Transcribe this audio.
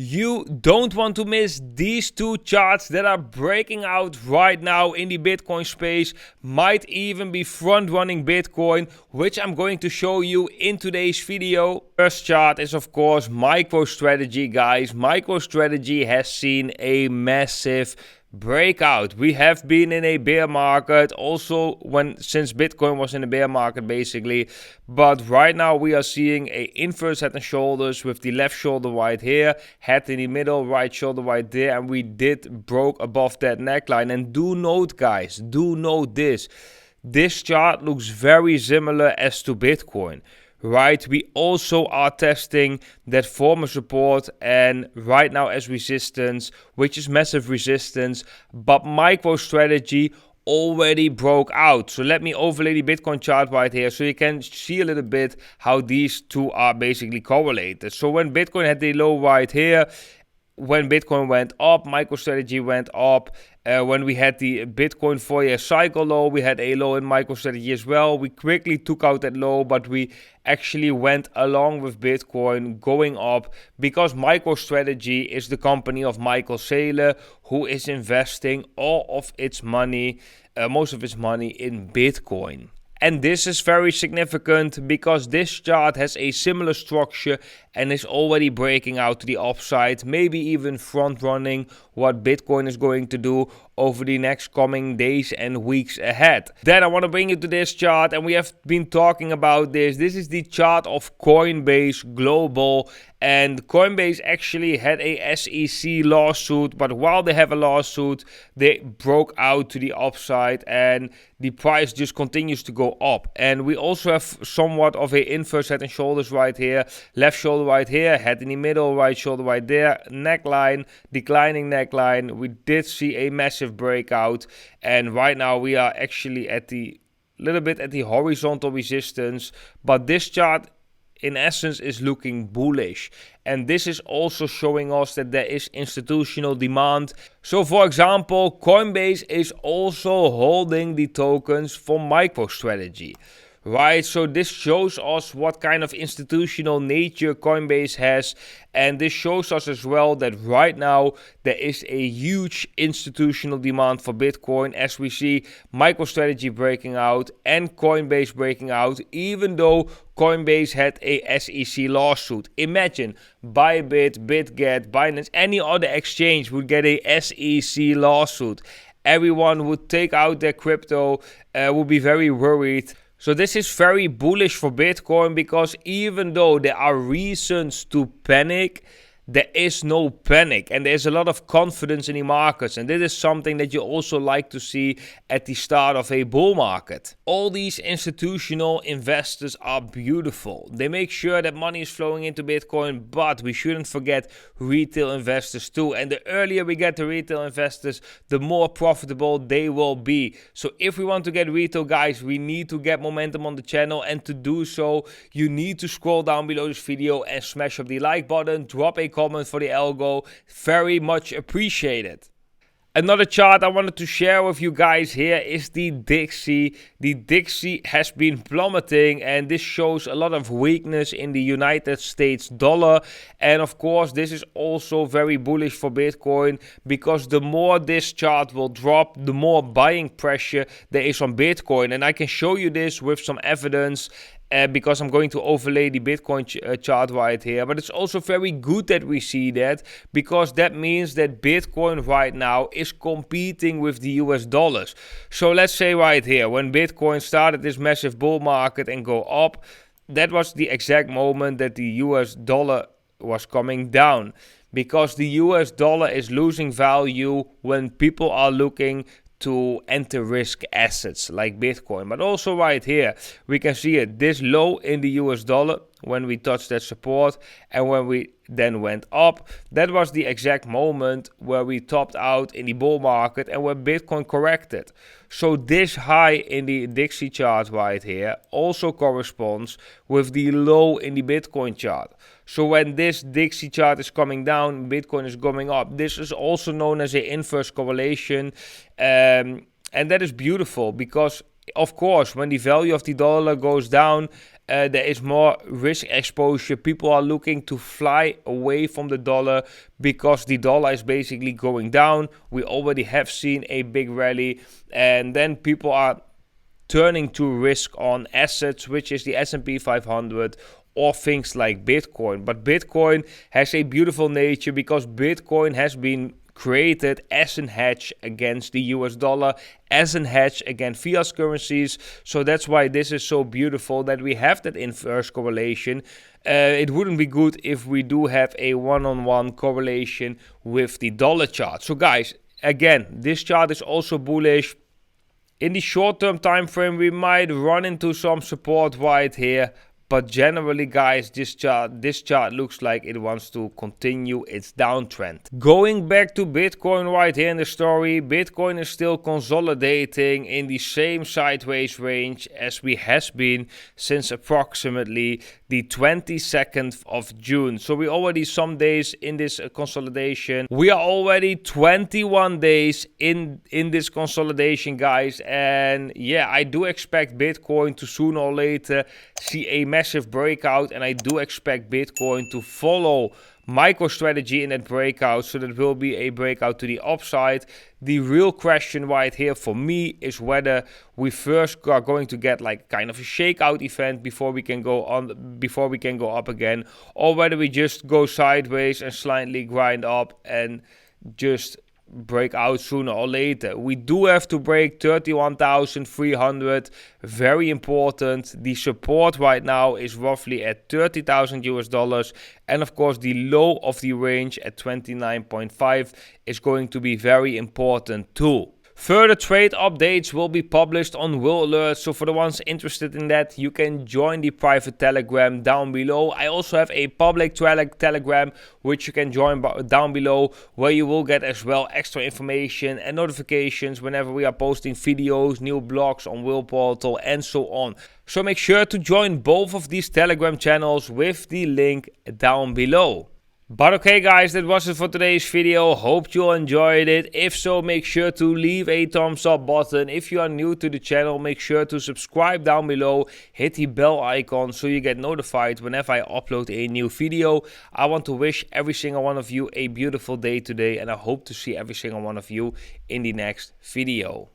You don't want to miss these two charts that are breaking out right now in the Bitcoin space, might even be front running Bitcoin, which I'm going to show you in today's video. First chart is of course Microstartegy, guys. Microstartegy has seen a massive breakout. We have been in a bear market also since Bitcoin was in a bear market basically, but right now we are seeing a inverse head and shoulders with the left shoulder right here, head in the middle, right shoulder right there, and we did broke above that neckline. And do note, guys, do note this chart looks very similar as to Bitcoin. Right, we also are testing that former support and right now as resistance, which is massive resistance, but Microstartegy already broke out. So let me overlay the Bitcoin chart right here so you can see a little bit how these two are basically correlated. So when Bitcoin had the low right here, when Bitcoin went up, Microstartegy went up. When we had the Bitcoin 4-year cycle low, we had a low in Microstartegy as well. We quickly took out that low, but we actually went along with Bitcoin going up because Microstartegy is the company of Michael Saylor, who is investing all of its money, most of its money in Bitcoin. And this is very significant because this chart has a similar structure and is already breaking out to the upside, maybe even front running what Bitcoin is going to do over the next coming days and weeks ahead. Then I want to bring you to this chart, and we have been talking about this. This is the chart of Coinbase Global, and Coinbase actually had a SEC lawsuit, but while they have a lawsuit, they broke out to the upside and the price just continues to go up. And we also have somewhat of a inverse head and shoulders right here, left shoulder right here, head in the middle, right shoulder right there, neckline, declining neckline. We did see a massive breakout, and right now we are actually at the little bit at the horizontal resistance, but this chart in essence is looking bullish, and this is also showing us that there is institutional demand. So for example, Coinbase is also holding the tokens for Microstartegy. Right, so this shows us what kind of institutional nature Coinbase has, and this shows us as well that right now there is a huge institutional demand for Bitcoin, as we see Microstartegy breaking out and Coinbase breaking out, even though Coinbase had a SEC lawsuit. Imagine Bybit, BitGet, Binance, any other exchange would get a SEC lawsuit. Everyone would take out their crypto, would be very worried. So this is very bullish for Bitcoin because even though there are reasons to panic, there is no panic and there's a lot of confidence in the markets, and this is something that you also like to see at the start of a bull market. All these institutional investors are beautiful. They make sure that money is flowing into Bitcoin, but we shouldn't forget retail investors too. And the earlier we get the retail investors, the more profitable they will be. So if we want to get retail, guys, we need to get momentum on the channel, and to do so, you need to scroll down below this video and smash up the like button, drop a comment for the algo, very much appreciated. Another chart I wanted to share with you guys here is the DXY. The DXY has been plummeting, and this shows a lot of weakness in the United States dollar. And of course, this is also very bullish for Bitcoin because the more this chart will drop, the more buying pressure there is on Bitcoin. And I can show you this with some evidence. Because I'm going to overlay the Bitcoin chart right here. But it's also very good that we see that, because that means that Bitcoin right now is competing with the US dollars. So let's say right here, when Bitcoin started this massive bull market and go up, that was the exact moment that the US dollar was coming down, because the US dollar is losing value when people are looking to enter risk assets like Bitcoin. But also right here, we can see it this low in the US dollar when we touched that support, and when we then went up, that was the exact moment where we topped out in the bull market and where Bitcoin corrected. So this high in the DXY chart right here also corresponds with the low in the Bitcoin chart. So when this DXY chart is coming down, Bitcoin is going up. This is also known as an inverse correlation, and that is beautiful because, of course, when the value of the dollar goes down, there is more risk exposure. People are looking to fly away from the dollar because the dollar is basically going down. We already have seen a big rally, and then people are turning to risk on assets, which is the S&P 500 or things like Bitcoin. But Bitcoin has a beautiful nature because Bitcoin has been created as a hedge against the US dollar, as a hedge against fiat currencies. So that's why this is so beautiful that we have that inverse correlation. It wouldn't be good if we do have a one-on-one correlation with the dollar chart. So guys, again, this chart is also bullish. In the short-term time frame, we might run into some support right here. But generally, guys, this chart looks like it wants to continue its downtrend. Going back to Bitcoin right here in the story, Bitcoin is still consolidating in the same sideways range as we has been since approximately the 22nd of June. So we already some days in this consolidation. We are already 21 days in this consolidation, guys. And yeah, I do expect Bitcoin to sooner or later see a massive breakout, and I do expect Bitcoin to follow Microstartegy in that breakout, so that will be a breakout to the upside. The real question right here for me is whether we first are going to get like kind of a shakeout event before we can go up again, or whether we just go sideways and slightly grind up and just break out sooner or later. We do have to break 31,300. Very important. The support right now is roughly at 30,000 US dollars, and of course the low of the range at 29.5 is going to be very important too. Further trade updates will be published on WhaleAlerts, so for the ones interested in that, you can join the private Telegram down below. I also have a public Telegram which you can join down below, where you will get as well extra information and notifications whenever we are posting videos, new blogs on Whale Portal and so on. So make sure to join both of these Telegram channels with the link down below. But okay guys, that was it for today's video. Hope you enjoyed it. If so, make sure to leave a thumbs up button. If you are new to the channel, make sure to subscribe down below. Hit the bell icon so you get notified whenever I upload a new video. I want to wish every single one of you a beautiful day today, and I hope to see every single one of you in the next video.